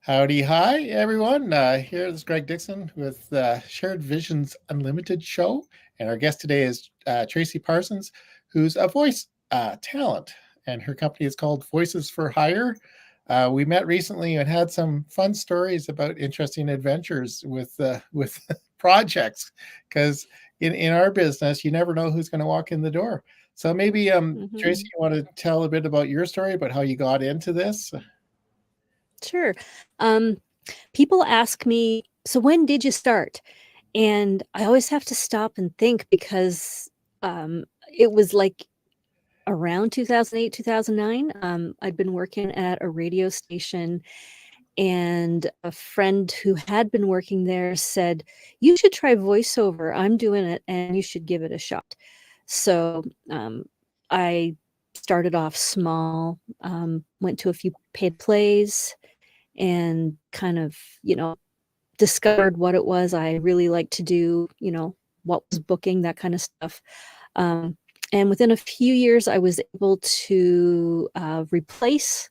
Howdy, hi, everyone. Here is Greg Dixon with Shared Visions Unlimited show. And our guest today is Tracy Parsons, who's a voice talent, and her company is called Voices for Hire. We met recently and had some fun stories about interesting adventures with projects, because in our business, you never know who's going to walk in the door. So maybe, Tracy, hmm you want to tell a bit about your story, about how you got into this? Sure. Um, People ask me, so when did you start? And I always have to stop and think because it was like around 2008, 2009. I'd been working at a radio station, and a friend who had been working there said, "You should try voiceover. I'm doing it, and you should give it a shot." So I started off small, went to a few paid plays, and kind of, discovered what it was I really liked to do, what was booking, that kind of stuff. Um, and within a few years, I was able to replace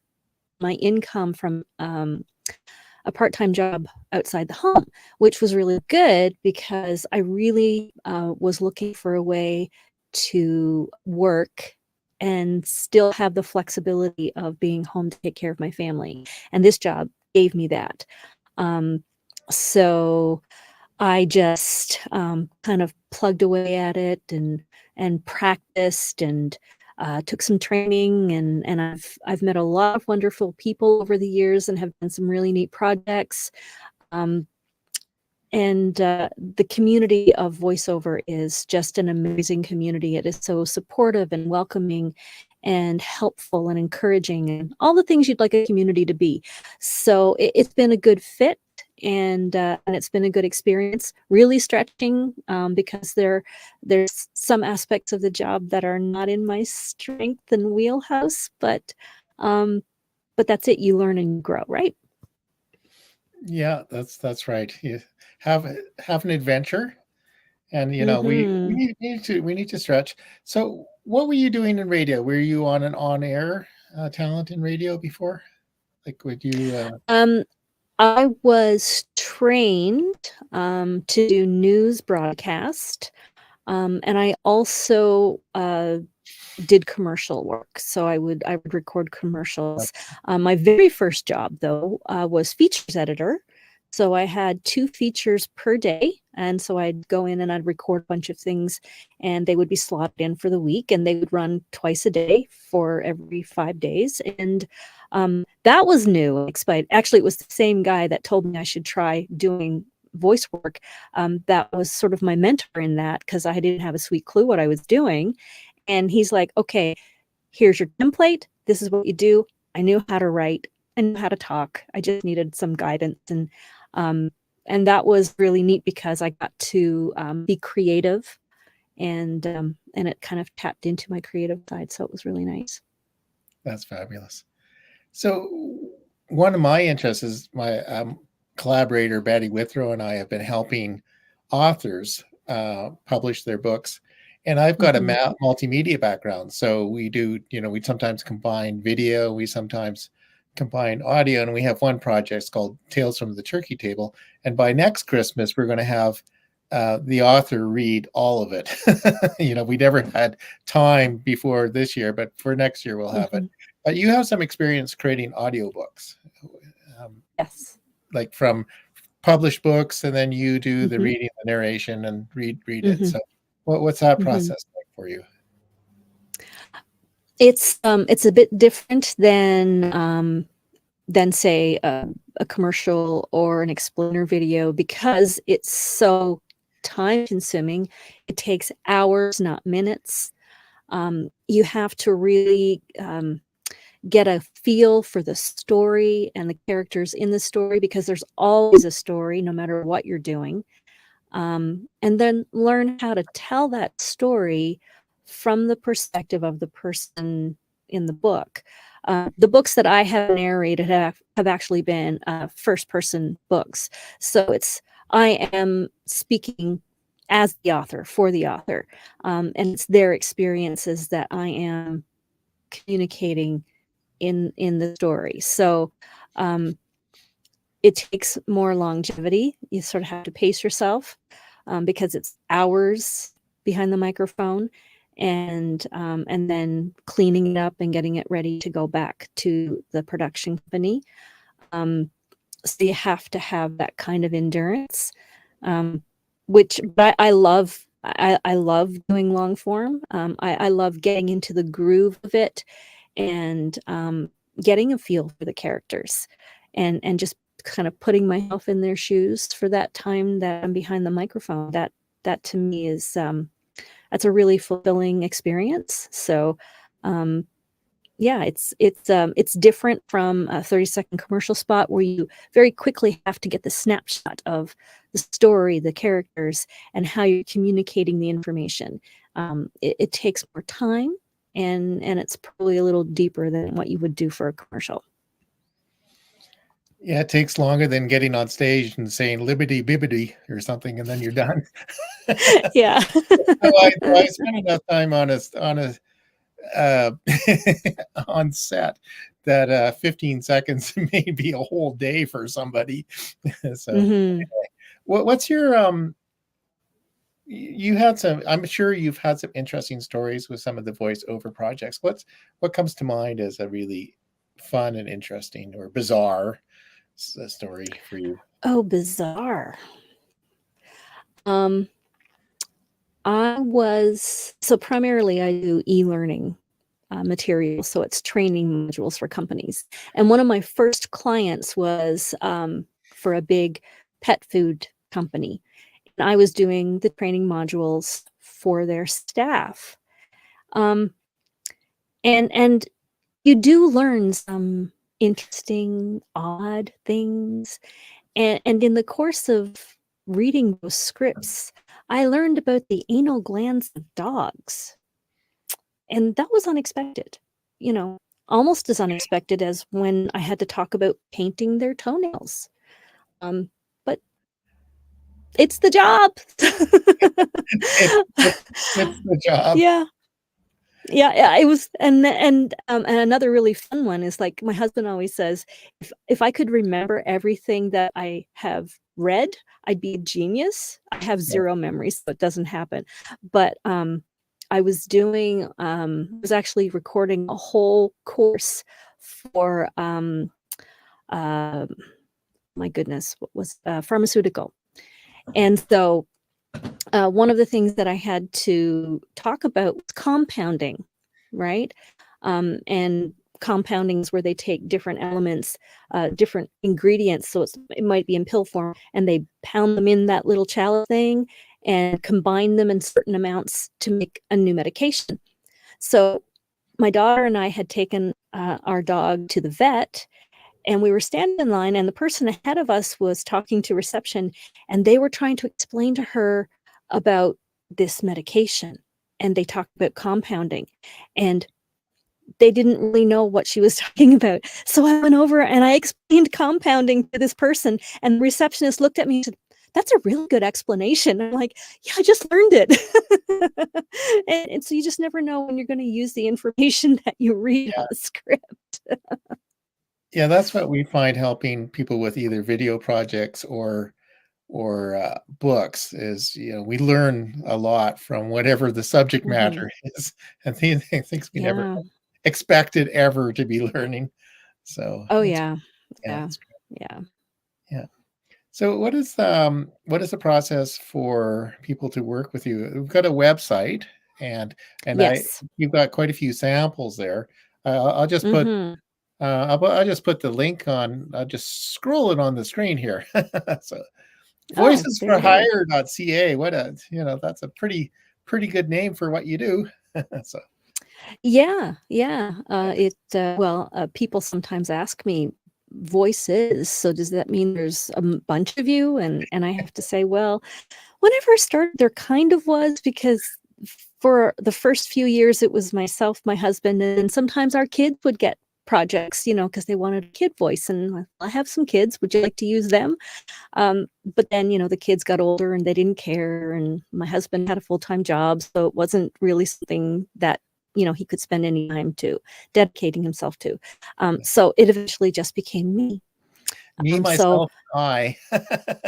my income from a part time job outside the home, which was really good because I really was looking for a way to work and still have the flexibility of being home to take care of my family. And this job gave me that. Um, so I just kind of plugged away at it and practiced and took some training, and I've met a lot of wonderful people over the years and have done some really neat projects. Um, and the community of voiceover is just an amazing community. It is so supportive and welcoming and helpful and encouraging and all the things you'd like a community to be. So it's been a good fit, and it's been a good experience. Really stretching, because there's some aspects of the job that are not in my strength and wheelhouse, um, but that's it. You learn and you grow, right? Yeah, that's right. You have have an adventure, and we hmm need to stretch. So, what were you doing in radio? Were you on an on-air talent in radio before? Like, would you? Um, I was trained to do news broadcast, and I also did commercial work. So I would record commercials. My very first job, though, was features editor. So I had 2 features per day, and so I'd go in and I'd record a bunch of things, and they would be slotted in for the week, and they would run twice a day for every 5 days. And that was new. Actually, it was the same guy that told me I should try doing voice work. That was sort of my mentor in that because I didn't have a sweet clue what I was doing. And he's like, okay, here's your template. This is what you do. I knew how to write. I knew how to talk. I just needed some guidance. Um, and that was really neat because I got to be creative, and it kind of tapped into my creative side. So it was really nice. That's fabulous. So, one of my interests is my collaborator Betty Withrow and I have been helping authors publish their books, and I've got a hmm multimedia background. So we do, we sometimes combine video, we sometimes combine audio, and we have one project it's called Tales from the Turkey Table. And by next Christmas, we're going to have the author read all of it. We never had time before this year, but for next year we'll have it. hmm You have some experience creating audiobooks, um, Yes. like from published books, and then you do the hmm reading, the narration, and read it. hmm So, what's that hmm process like for you? It's a bit different than say a commercial or an explainer video because it's so time consuming. It takes hours, not minutes. You have to really get a feel for the story and the characters in the story because there's always a story no matter what you're doing. And then learn how to tell that story from the perspective of the person in the book. The books that I have narrated have actually been first person books. So I am speaking as the author for the author. And it's their experiences that I am communicating in the story. So um, it takes more longevity. You sort of have to pace yourself because it's hours behind the microphone, and then cleaning it up and getting it ready to go back to the production company. So you have to have that kind of endurance, but I love. I love doing long form. I love getting into the groove of it and getting a feel for the characters, and just kind of putting myself in their shoes for that time that I'm behind the microphone. That to me is that's a really fulfilling experience. So yeah, it's different from a 30-second commercial spot where you very quickly have to get the snapshot of the story, the characters, and how you're communicating the information. It takes more time, and it's probably a little deeper than what you would do for a commercial. Yeah, it takes longer than getting on stage and saying "libbity bibbity" or something, and then you're done. Yeah. I spend enough time uh, on set that 15 seconds may be a whole day for somebody. So, Mhm. what's your you had some, I'm sure you've had some interesting stories with some of the voiceover projects. What comes to mind as a really fun and interesting or bizarre story for you? Oh, bizarre. Um, so primarily I do e-learning material, so it's training modules for companies. And one of my first clients was for a big pet food company, and I was doing the training modules for their staff. Um, and you do learn some interesting, odd things. And in the course of reading those scripts, I learned about the anal glands of dogs. And that was unexpected, you know, almost as unexpected as when I had to talk about painting their toenails. But it's the job. It, it, it's the job. Yeah. Yeah, it was, and another really fun one is, like, my husband always says, "If I could remember everything that I have read, I'd be a genius." I have Yeah. 0 memory, so it doesn't happen. But, I was actually recording a whole course for, um, my goodness, what was pharmaceutical. And so, one of the things that I had to talk about was compounding, right? And compounding is where they take different elements, different ingredients, so it might be in pill form, and they pound them in that little chalice thing and combine them in certain amounts to make a new medication. So my daughter and I had taken our dog to the vet, and we were standing in line, and the person ahead of us was talking to reception, and they were trying to explain to her about this medication, and they talked about compounding, and they didn't really know what she was talking about. So I went over and I explained compounding to this person, and the receptionist looked at me and said, "That's a really good explanation." I'm like, "Yeah, I just learned it." And so you just never know when you're gonna use the information that you read on a script. Yeah, that's what we find helping people with either video projects or books is, we learn a lot from whatever the subject Mhm. matter is, and things we never Yeah. expected ever to be learning. So Oh, it's yeah. yeah, Yeah. it's Yeah. yeah. So what is the process for people to work with you? We've got a website and I Yes. you've got quite a few samples there. I'll just put Mhm. I'll just put the link on. I'll just scroll it on the screen here. So Oh, very good. voicesforhire.ca. What a, that's a pretty good name for what you do. So Yeah, yeah. People sometimes ask me, "Voices, so does that mean there's a bunch of you?" And I have to say, "Well, whenever I started, there kind of was, because for the first few years, it was myself, my husband, and then sometimes our kids would get projects, because they wanted a kid voice, and I have some kids, would you like to use them?" But then, the kids got older and they didn't care, and my husband had a full-time job, so it wasn't really something that, he could spend any time to dedicating himself to. yeah. So it eventually just became me. Me, So myself, I.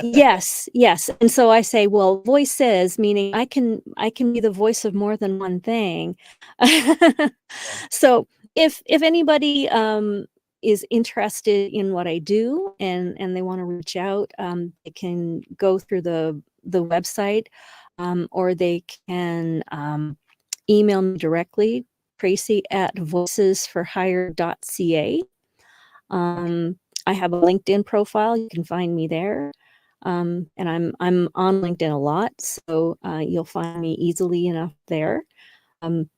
yes, yes, and so I say, well, voices, meaning I can be the voice of more than one thing. So, if anybody, is interested in what I do and they wanna reach out, they can go through the website, or they can, email me directly, tracy@voicesforhire.ca. Um, I have a LinkedIn profile, you can find me there. And I'm on LinkedIn a lot, so, you'll find me easily enough there. Um,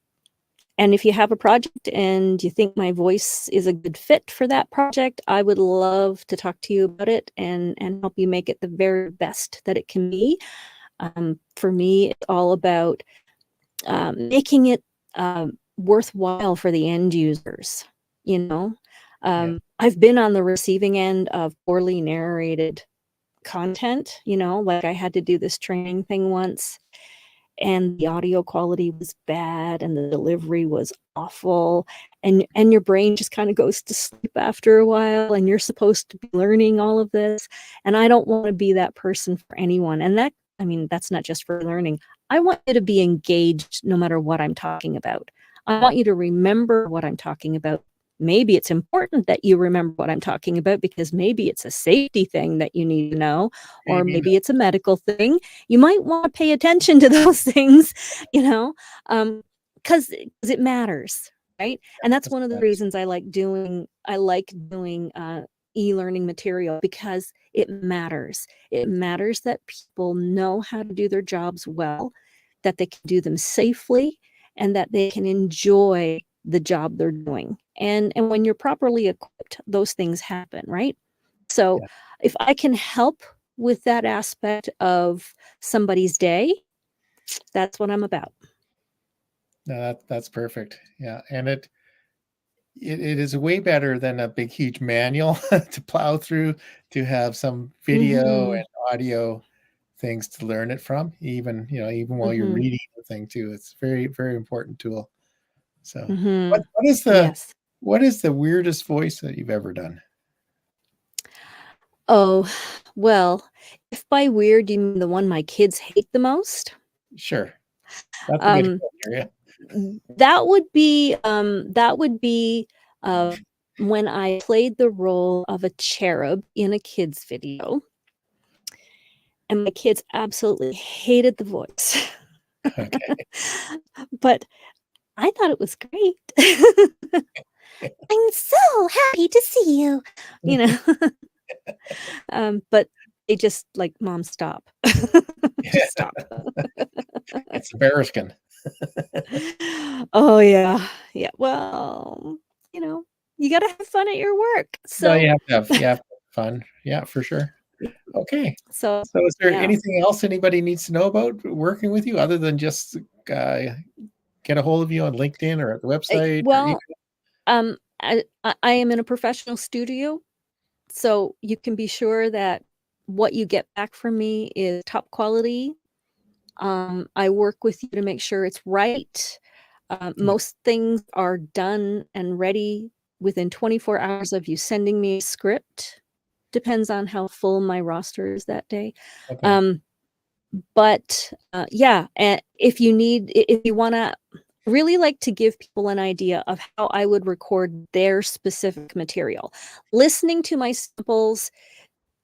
and if you have a project and you think my voice is a good fit for that project, I would love to talk to you about it and help you make it the very best that it can be. For me, it's all about, making it, worthwhile for the end users, you know? Yeah. I've been on the receiving end of poorly narrated content, like I had to do this training thing once, and the audio quality was bad and the delivery was awful, and your brain just kinda goes to sleep after a while, and you're supposed to be learning all of this, and I don't wanna be that person for anyone, and I mean, that's not just for learning. I want you to be engaged no matter what I'm talking about. I want you to remember what I'm talking about. Maybe it's important that you remember what I'm talking about because maybe it's a safety thing that you need to know, or Maybe maybe it's a medical thing. You might wanna pay attention to those things, you know, um, 'cause it matters, right? And that's that's one of the matters. reasons I like doing, e-learning material because it matters. It matters that people know how to do their jobs well, that they can do them safely, and that they can enjoy the job they're doing. And when you're properly equipped, those things happen, right? So, Yeah. if I can help with that aspect of somebody's day, that's what I'm about. No, that's perfect. Yeah, and it is way better than a big, huge manual to plow through, to have some video Mhm, and audio things to learn it from, even, even while you're mhm, reading the thing too. It's very, very important tool. So, what mhm. what is the Yes. what is the weirdest voice that you've ever done? Oh, well, if by weird you mean the one my kids hate the most, Sure. That's a good um, criteria. that would be, uh, when I played the role of a cherub in a kids video, and my kids absolutely hated the voice. Okay. But I thought it was great. "I'm so happy to see you," you know? But they just like, "Mom, stop. Just Yeah, stop." it's embarrassing. Oh, yeah. Yeah, well, you know, you gotta have fun at your work, No, so you have to have fun. Yeah, for sure. yeah, Okay. so, So is there yeah. anything else anybody needs to know about working with you other than just, uh, get a hold of you on LinkedIn or at the website or email? Well, I am in a professional studio, so you can be sure that what you get back from me is top quality. I work with you to make sure it's right. Yeah, Most things are done and ready within 24 hours of you sending me a script. Depends on how full my roster is that day. okay. Um, but, yeah, and if you wanna really like to give people an idea of how I would record their specific material. Listening to my samples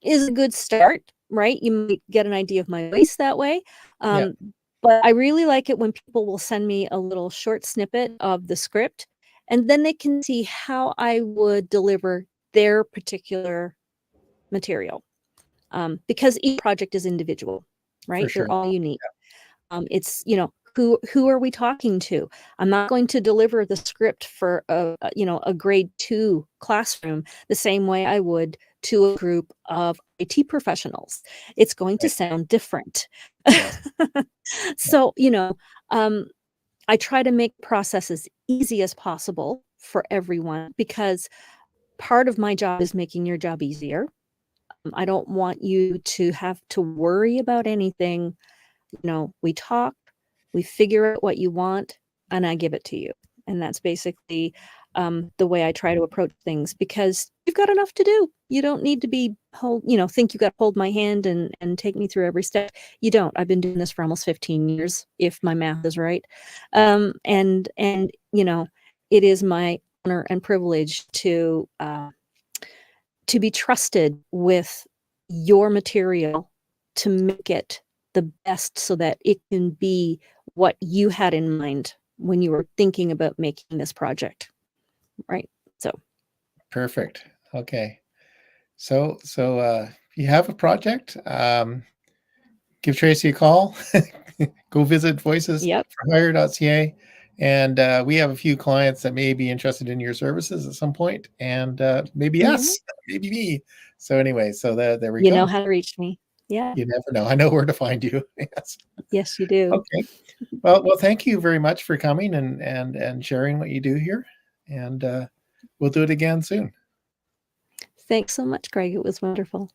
is a good start, right? You might get an idea of my voice that way. Yeah, Um, but I really like it when people will send me a little short snippet of the script, and then they can see how I would deliver their particular material. Because each project is individual, for right? sure. They're all unique. It's, who are we talking to? I'm not going to deliver the script for a grade 2 classroom the same way I would to a group of IT professionals. It's going to Right. sound different. Yes. Yeah, So, um, I try to make process as easy as possible for everyone because part of my job is making your job easier. I don't want you to have to worry about anything. We talk, we figure out what you want, and I give it to you. And that's basically, the way I try to approach things, because you've got enough to do. You don't need to think you got to hold my hand and take me through every step. You don't. I've been doing this for almost 15 years, if my math is right. And it is my honor and privilege to be trusted with your material to make it the best, so that it can be what you had in mind when you were thinking about making this project. Right. So Perfect. Okay. So you have a project, give Tracy a call. Go visit yep. voicesforhire.ca. And we have a few clients that may be interested in your services at some point, and maybe Mhm. us, maybe me. So anyway, so there we You know go. how to reach me. Yeah. You never know. I know where to find you. Yes. Yes, you do. Okay. Well, thank you very much for coming and sharing what you do here. And we'll do it again soon. Thanks so much, Greg. It was wonderful.